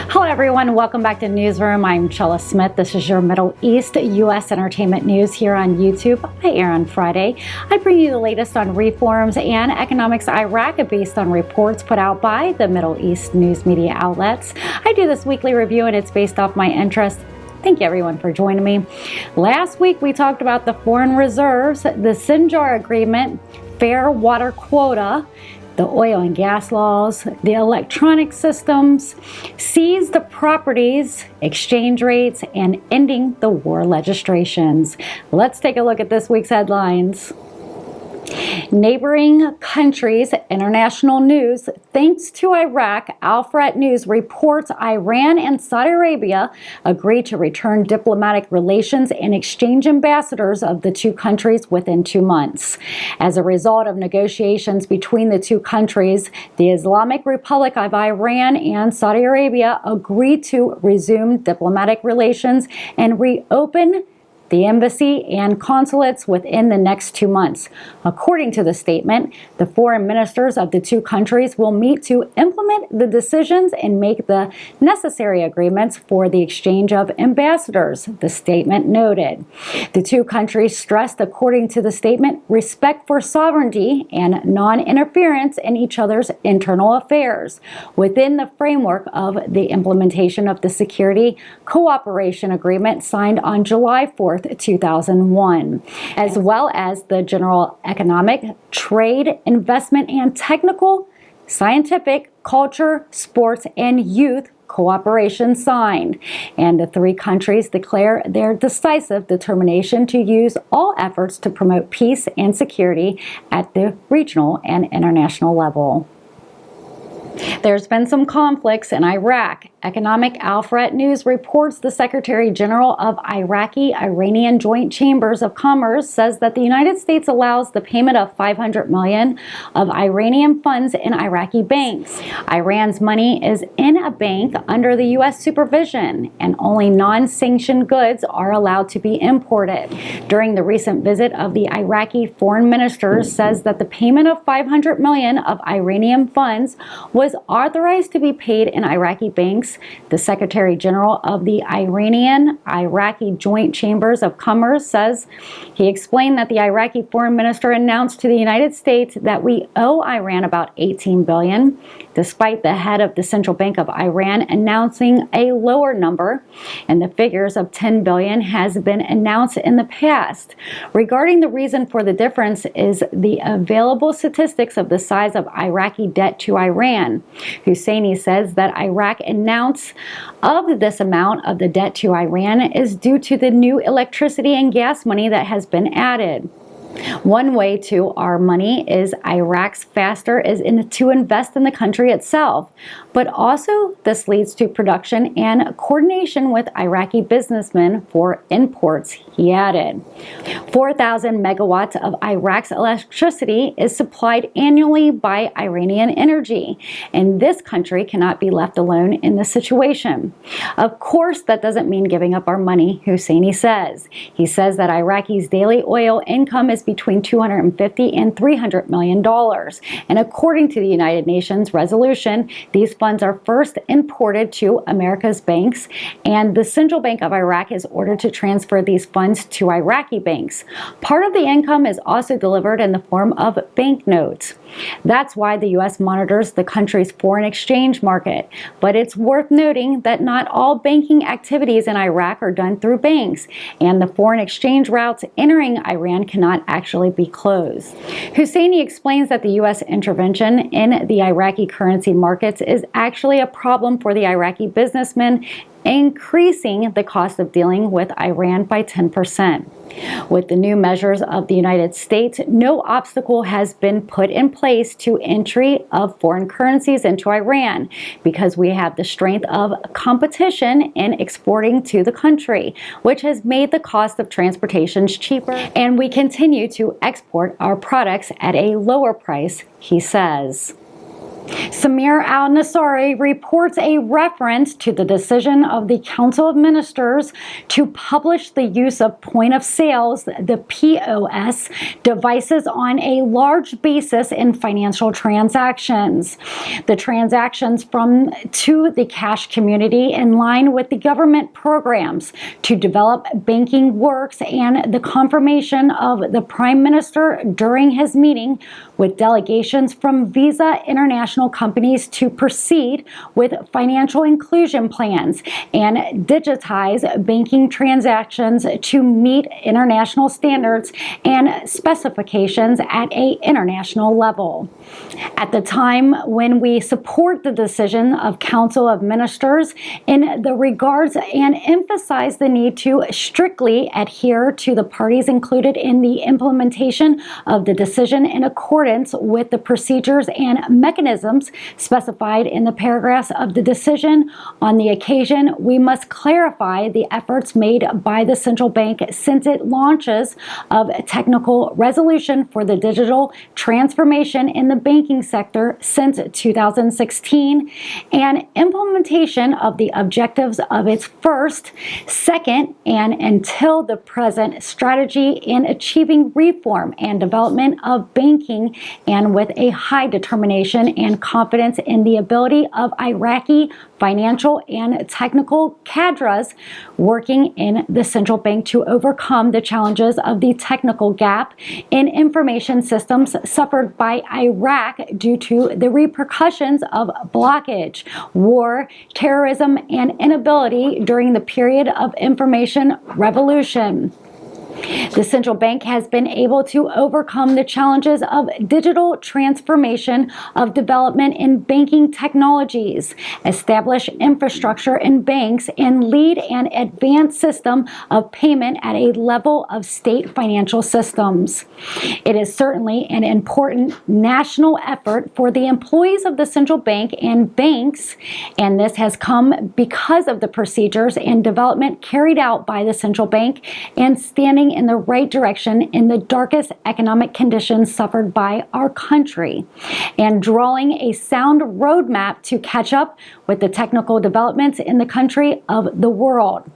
Hello everyone, welcome back to Newsroom. I'm Chella Smith. This is your Middle East U.S. entertainment news here on YouTube. I air on Friday. I bring you the latest on reforms and economics Iraq based on reports put out by the Middle East news media outlets. I do this weekly review and it's based off my interest. Thank you everyone for joining me. Last week we talked about the foreign reserves, the Sinjar agreement, fair water quota, the oil and gas laws, the electronic systems, seized the properties, exchange rates, and ending the war legislations. Let's take a look at this week's headlines. Neighboring countries, international news. Thanks to Iraq, Al-Frat News reports Iran and Saudi Arabia agreed to return diplomatic relations and exchange ambassadors of the two countries within 2 months. As a result of negotiations between the two countries, the Islamic Republic of Iran and Saudi Arabia agreed to resume diplomatic relations and reopen the embassy and consulates within the next 2 months. According to the statement, the foreign ministers of the two countries will meet to implement the decisions and make the necessary agreements for the exchange of ambassadors, the statement noted. The two countries stressed, according to the statement, respect for sovereignty and non-interference in each other's internal affairs within the framework of the implementation of the Security Cooperation Agreement signed on July 4th, 2001, as well as the general economic, trade, investment, and technical, scientific, culture, sports, and youth cooperation signed. And the three countries declare their decisive determination to use all efforts to promote peace and security at the regional and international level. There's been some conflicts in Iraq. Economic Al-Frat News reports the Secretary General of Iraqi-Iranian Joint Chambers of Commerce says that the United States allows the payment of $500 million of Iranian funds in Iraqi banks. Iran's money is in a bank under the U.S. supervision, and only non-sanctioned goods are allowed to be imported. During the recent visit of the Iraqi foreign minister says that the payment of $500 million of Iranian funds was authorized to be paid in Iraqi banks. The Secretary General of the Iranian-Iraqi Joint Chambers of Commerce says he explained that the Iraqi foreign minister announced to the United States that we owe Iran about $18 billion, despite the head of the Central Bank of Iran announcing a lower number, and the figures of $10 billion has been announced in the past. Regarding the reason for the difference is the available statistics of the size of Iraqi debt to Iran. Husseini says that Iraq announced of this amount of the debt to Iran is due to the new electricity and gas money that has been added. One way to our money is Iraq's faster is to invest in the country itself, but also this leads to production and coordination with Iraqi businessmen for imports, he added. 4,000 megawatts of Iraq's electricity is supplied annually by Iranian energy, and this country cannot be left alone in this situation. Of course, that doesn't mean giving up our money, Husseini says. He says that Iraqi's daily oil income is between $250 and $300 million. And according to the United Nations resolution, these funds are first imported to America's banks, and the Central Bank of Iraq is ordered to transfer these funds to Iraqi banks. Part of the income is also delivered in the form of banknotes. That's why the U.S. monitors the country's foreign exchange market. But it's worth noting that not all banking activities in Iraq are done through banks, and the foreign exchange routes entering Iran cannot actually be closed. Husseini explains that the U.S. intervention in the Iraqi currency markets is actually a problem for the Iraqi businessmen, increasing the cost of dealing with Iran by 10%. With the new measures of the United States, no obstacle has been put in place to entry of foreign currencies into Iran because we have the strength of competition in exporting to the country, which has made the cost of transportation cheaper, and we continue to export our products at a lower price, he says. Samir al-Nasari reports a reference to the decision of the Council of Ministers to publish the use of point of sales, the POS, devices on a large basis in financial transactions. The transactions to the cash community in line with the government programs to develop banking works and the confirmation of the Prime Minister during his meeting with delegations from Visa International companies to proceed with financial inclusion plans and digitize banking transactions to meet international standards and specifications at an international level. At the time when we support the decision of Council of Ministers in the regards and emphasize the need to strictly adhere to the parties included in the implementation of the decision in accordance with the procedures and mechanisms specified in the paragraphs of the decision. On the occasion, we must clarify the efforts made by the central bank since its launches of technical resolution for the digital transformation in the banking sector since 2016 and implementation of the objectives of its first, second, and until the present strategy in achieving reform and development of banking, and with a high determination and confidence in the ability of Iraqi financial and technical cadres working in the central bank to overcome the challenges of the technical gap in information systems suffered by Iraq due to the repercussions of blockage, war, terrorism, and inability during the period of information revolution. The central bank has been able to overcome the challenges of digital transformation of development in banking technologies, establish infrastructure in banks, and lead an advanced system of payment at a level of state financial systems. It is certainly an important national effort for the employees of the central bank and banks, and this has come because of the procedures and development carried out by the central bank and standing in the right direction in the darkest economic conditions suffered by our country, and drawing a sound roadmap to catch up with the technical developments in the country of the world.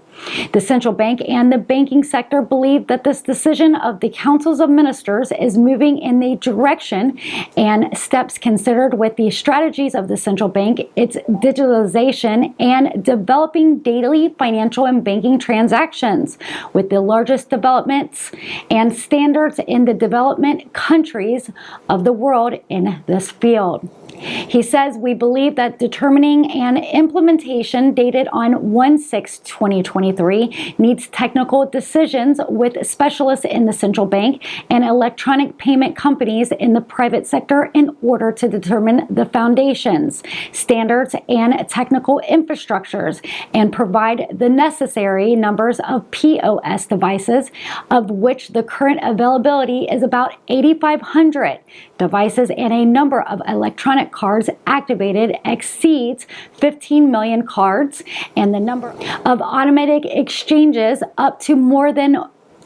The central bank and the banking sector believe that this decision of the Councils of Ministers is moving in the direction and steps considered with the strategies of the central bank, its digitalization, and developing daily financial and banking transactions with the largest developments and standards in the development countries of the world in this field. He says, we believe that determining an implementation dated on 1/6/2023 needs technical decisions with specialists in the central bank and electronic payment companies in the private sector in order to determine the foundations, standards, and technical infrastructures and provide the necessary numbers of POS devices, of which the current availability is about 8,500 devices, and a number of electronic cards activated exceeds 15 million cards, and the number of automatic exchanges up to more than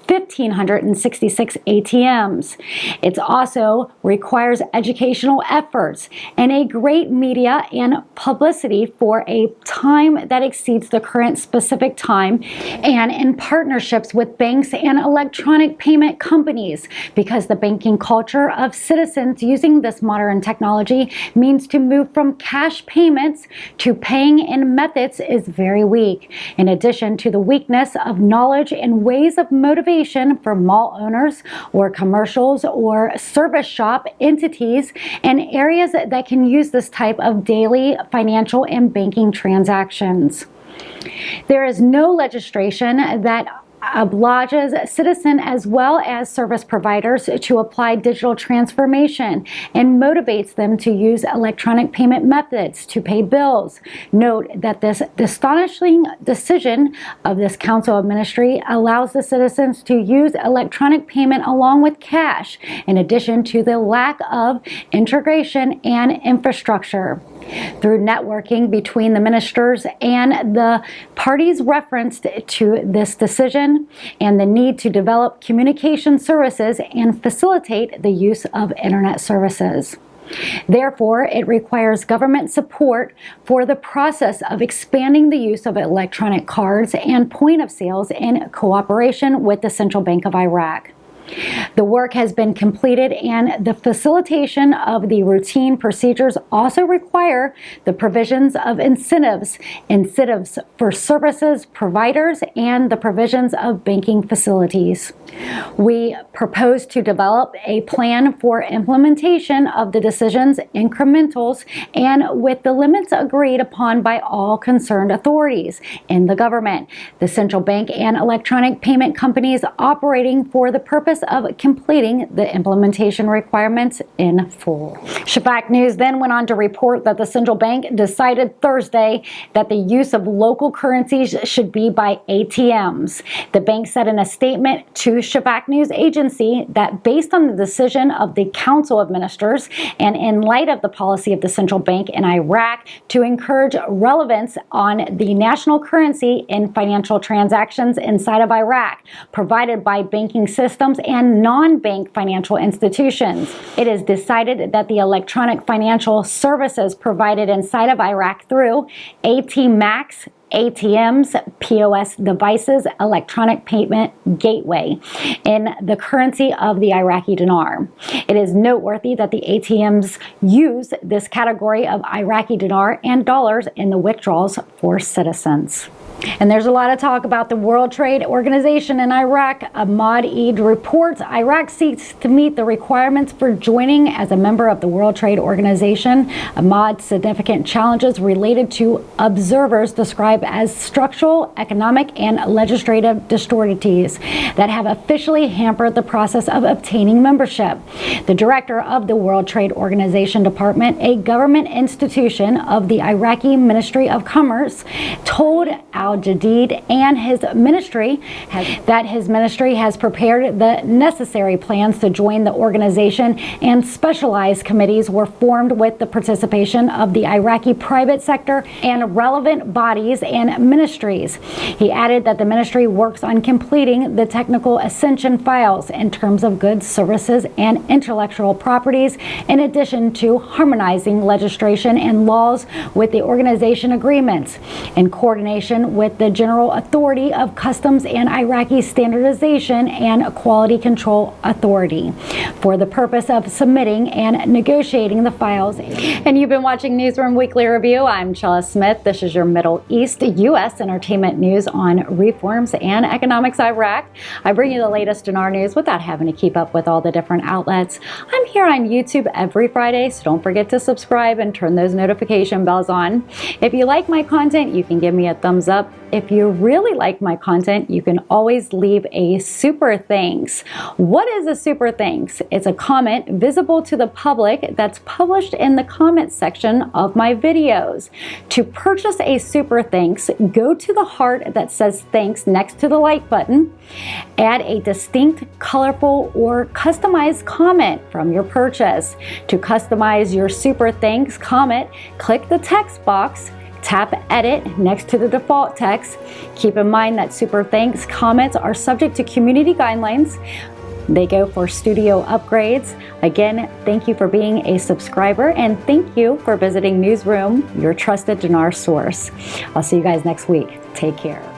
1,566 ATMs. It also requires educational efforts and a great media and publicity for a time that exceeds the current specific time, and in partnerships with banks and electronic payment companies, because the banking culture of citizens using this modern technology means to move from cash payments to paying in methods is very weak, in addition to the weakness of knowledge and ways of motivation for mall owners or commercials or service shop entities and areas that can use this type of daily financial and banking transactions. There is no legislation that obliges citizens as well as service providers to apply digital transformation and motivates them to use electronic payment methods to pay bills. Note that this astonishing decision of this Council of Ministry allows the citizens to use electronic payment along with cash, in addition to the lack of integration and infrastructure. Through networking between the ministers and the parties referenced to this decision, and the need to develop communication services and facilitate the use of internet services. Therefore, it requires government support for the process of expanding the use of electronic cards and point of sales in cooperation with the Central Bank of Iraq. The work has been completed, and the facilitation of the routine procedures also require the provisions of incentives for services providers, and the provisions of banking facilities. We propose to develop a plan for implementation of the decisions incrementals and with the limits agreed upon by all concerned authorities in the government, the central bank, and electronic payment companies operating for the purpose of completing the implementation requirements in full. Shafak News then went on to report that the central bank decided Thursday that the use of local currencies should be by ATMs. The bank said in a statement to Shafak News agency that based on the decision of the Council of Ministers and in light of the policy of the central bank in Iraq to encourage relevance on the national currency in financial transactions inside of Iraq, provided by banking systems and non-bank financial institutions. It is decided that the electronic financial services provided inside of Iraq through ATMachs, ATMs, POS devices, electronic payment gateway in the currency of the Iraqi dinar. It is noteworthy that the ATMs use this category of Iraqi dinar and dollars in the withdrawals for citizens. And there's a lot of talk about the World Trade Organization in Iraq. Ahmad Eid reports Iraq seeks to meet the requirements for joining as a member of the World Trade Organization. Ahmad's significant challenges related to observers described as structural, economic, and legislative distortions that have officially hampered the process of obtaining membership. The director of the World Trade Organization Department, a government institution of the Iraqi Ministry of Commerce, told Al-Jadid and his ministry that his ministry has prepared the necessary plans to join the organization, and specialized committees were formed with the participation of the Iraqi private sector and relevant bodies and ministries. He added that the ministry works on completing the technical ascension files in terms of goods, services, and intellectual properties, in addition to harmonizing legislation and laws with the organization agreements in coordination with the General Authority of Customs and Iraqi Standardization and Quality Control Authority for the purpose of submitting and negotiating the files. And you've been watching Newsroom Weekly Review. I'm Chella Smith. This is your Middle East U.S. entertainment news on reforms and economics Iraq. I bring you the latest Dinar news without having to keep up with all the different outlets. I'm here on YouTube every Friday, so don't forget to subscribe and turn those notification bells on. If you like my content, you can give me a thumbs up. If you really like my content, you can always leave a super thanks. What is a super thanks? It's a comment visible to the public that's published in the comment section of my videos. To purchase a super thanks, go to the heart that says thanks next to the like button. Add a distinct, colorful, or customized comment from your purchase. To customize your super thanks comment, click the text box, tap edit next to the default text. Keep in mind that super thanks comments are subject to community guidelines. They go for studio upgrades. Again, thank you for being a subscriber, and thank you for visiting Newsroom, your trusted Dinar source. I'll see you guys next week. Take care.